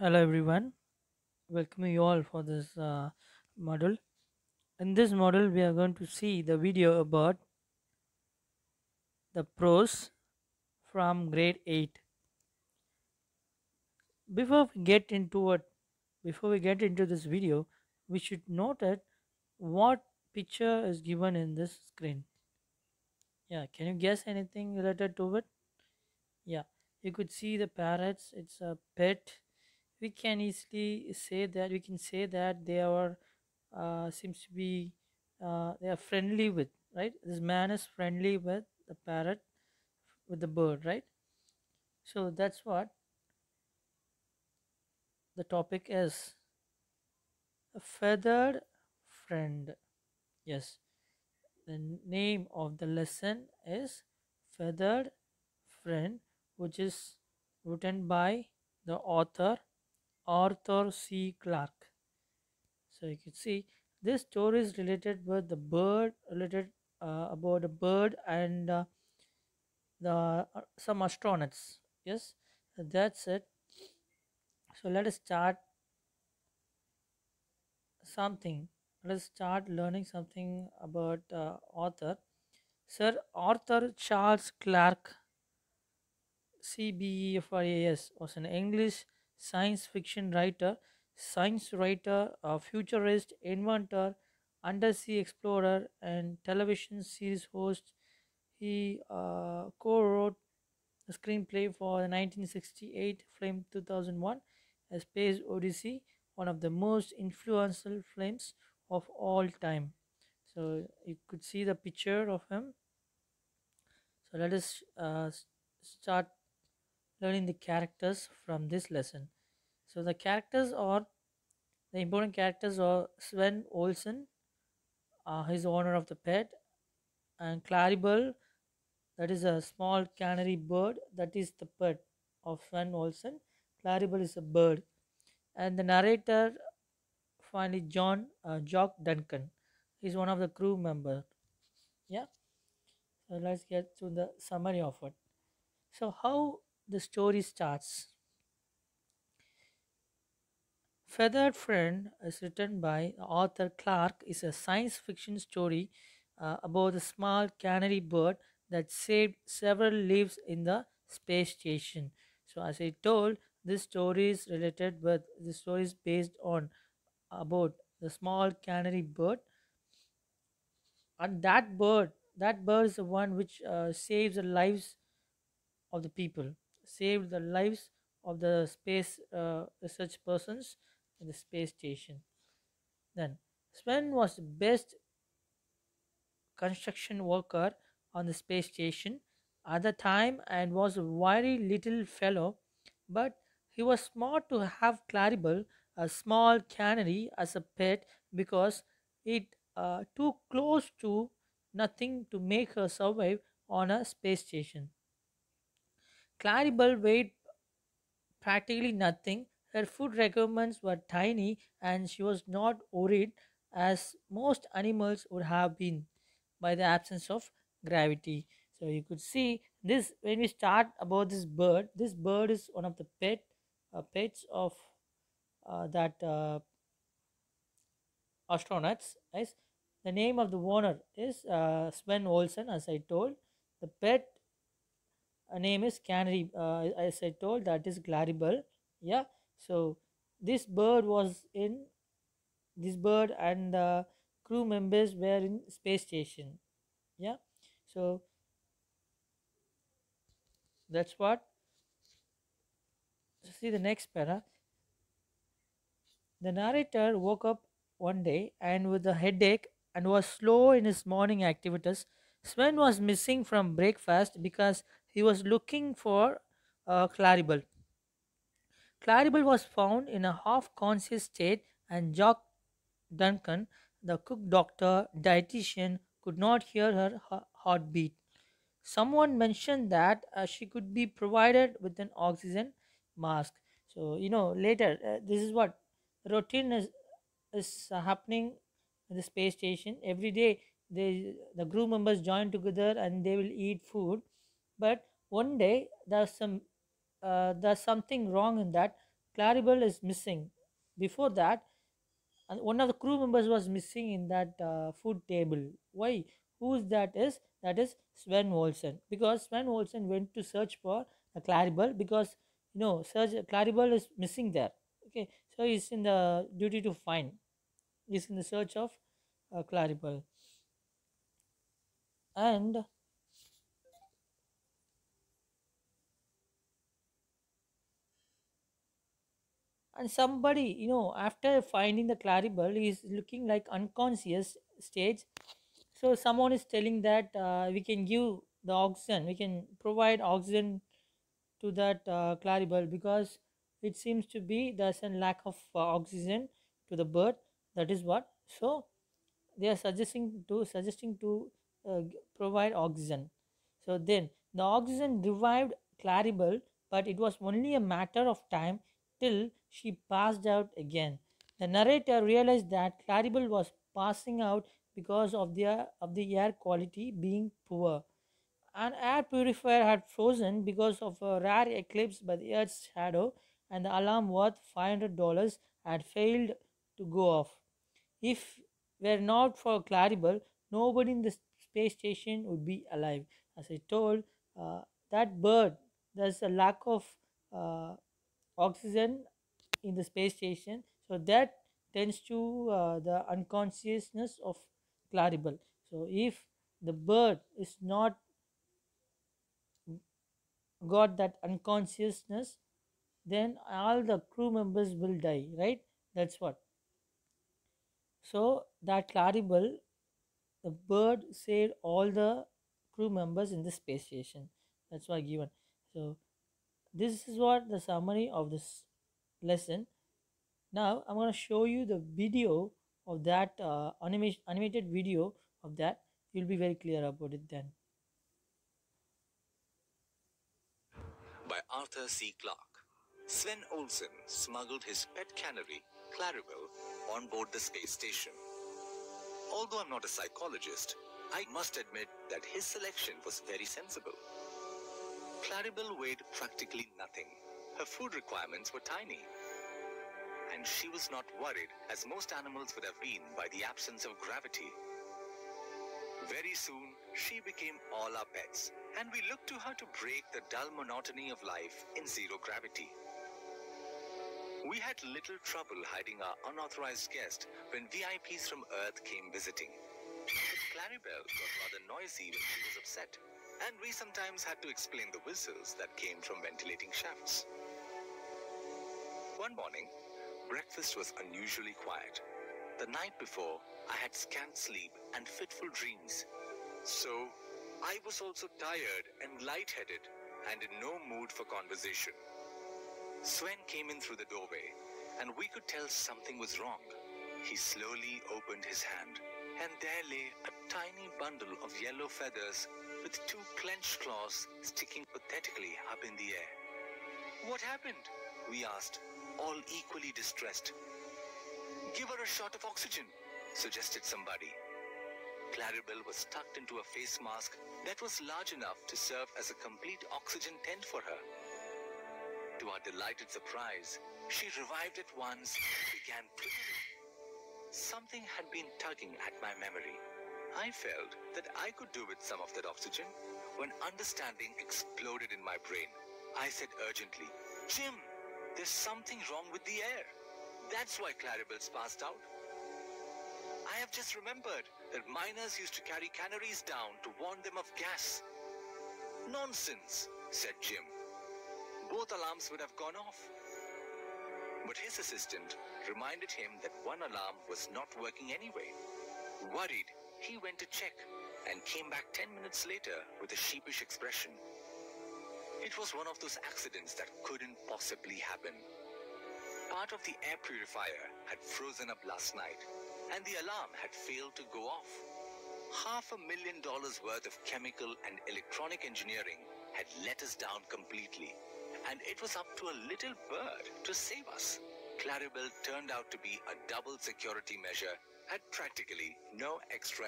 Hello everyone, welcome you all for this model. In this model, we are going to see the video about the pros from grade 8. Before we get into it, before we get into this video, we should note that what picture is given in this screen. Yeah, can you guess anything related to it? Yeah, you could see the parrots. It's a pet. We can say that they are seems to be they are friendly with, right? This man is friendly with the parrot, with the bird, right? So that's what the topic is: a feathered friend. Yes, the name of the lesson is feathered friend, which is written by the author Arthur Clarke. So you can see this story is related with the bird, related about a bird and the some astronauts. Yes, that's it. So let us start something. Let us start learning something about author. Sir Arthur Charles Clarke, CBEFRAS, was an English science fiction writer, a futurist, inventor, undersea explorer, and television series host. He co-wrote the screenplay for the 1968 film 2001, A Space Odyssey, one of the most influential films of all time. So you could see the picture of him. So let us start learning the characters from this lesson. So the important characters are Sven Olsen, he's the owner of the pet, and Claribel, that is a small canary bird, that is the pet of Sven Olsen. Claribel is a bird, and the narrator finally Jock Duncan. He's one of the crew member. Yeah. So let's get to the summary of it. So how the story starts. Feathered Friend is written by Arthur Clarke is a science fiction story about a small canary bird that saved several lives in the space station. So as I told, this story is based on about the small canary bird, and that bird is the one which saves the lives of the people, saved the lives of the space research persons in the space station. Then Sven was the best construction worker on the space station at the time and was a very little fellow, but he was smart to have Claribel, a small canary, as a pet because it too close to nothing to make her survive on a space station. Claribel weighed practically nothing. Her food requirements were tiny, and she was not worried, as most animals would have been, by the absence of gravity. So you could see this when we start about this bird. This bird is one of the pets of that astronauts. Yes, the name of the owner is Sven Olsen, as I told. The pet name is Canary, as I told, that is Claribel. Yeah, so this bird was in this bird and the crew members were in space station. Yeah, so that's what. See the next para. The narrator woke up one day and with a headache and was slow in his morning activities. Sven was missing from breakfast because he was looking for Claribel. Claribel was found in a half conscious state, and Jock Duncan, the cook doctor dietitian, could not hear her heartbeat. Someone mentioned that she could be provided with an oxygen mask. So, later, this is what routine is happening in the space station. Every day, the crew members join together and they will eat food. But one day, there's something wrong in that. Claribel is missing. Before that, and one of the crew members was missing in that food table. Why? Who's that is? That is Sven Olsen. Because Sven Olsen went to search for a Claribel because search Claribel is missing there. Okay, so he's in the duty to find. He's in the search of Claribel, and somebody, after finding the Claribel, is looking like unconscious stage. So someone is telling that we can give the oxygen, we can provide oxygen to that Claribel because it seems to be there's a lack of oxygen to the bird. That is what. So they are suggesting to provide oxygen. So then the oxygen revived Claribel, but it was only a matter of time till she passed out again. The narrator realized that Claribel was passing out because of the air quality being poor. An air purifier had frozen because of a rare eclipse by the Earth's shadow, and the alarm worth $500 had failed to go off. If were not for Claribel, nobody in the space station would be alive. As I told, that bird, there's a lack of uh, oxygen in the space station, so that tends to the unconsciousness of Claribel. So if the bird is not got that unconsciousness, then all the crew members will die, right? That's what. So that Claribel, the bird saved all the crew members in the space station. That's why given. So this is what the summary of this lesson. Now I'm going to show you the video of that animated video of that. You'll be very clear about it then. By Arthur Clarke. Sven Olsen smuggled his pet canary, Claribel, on board the space station. Although I'm not a psychologist, I must admit that his selection was very sensible. Claribel weighed practically nothing. Her food requirements were tiny. And she was not worried, as most animals would have been, by the absence of gravity. Very soon, she became all our pets, and we looked to her to break the dull monotony of life in zero gravity. We had little trouble hiding our unauthorized guest when VIPs from Earth came visiting. But Claribel got rather noisy when she was upset, and we sometimes had to explain the whistles that came from ventilating shafts. One morning, breakfast was unusually quiet. The night before, I had scant sleep and fitful dreams. So, I was also tired and lightheaded and in no mood for conversation. Sven came in through the doorway, and we could tell something was wrong. He slowly opened his hand, and there lay a tiny bundle of yellow feathers with two clenched claws sticking pathetically up in the air. "What happened?" we asked, all equally distressed. "Give her a shot of oxygen," suggested somebody. Claribel was tucked into a face mask that was large enough to serve as a complete oxygen tent for her. To our delighted surprise, she revived at once and began breathing. Something had been tugging at my memory. I felt that I could do with some of that oxygen when understanding exploded in my brain. I said urgently, "Jim, there's something wrong with the air. That's why Claribel's passed out. I have just remembered that miners used to carry canaries down to warn them of gas." "Nonsense," said Jim. "Both alarms would have gone off." But his assistant reminded him that one alarm was not working anyway. Worried, he went to check and came back 10 minutes later with a sheepish expression. It was one of those accidents that couldn't possibly happen. Part of the air purifier had frozen up last night, and the alarm had failed to go off. $500,000 worth of chemical and electronic engineering had let us down completely, and it was up to a little bird to save us. Claribel turned out to be a double security measure at practically no extra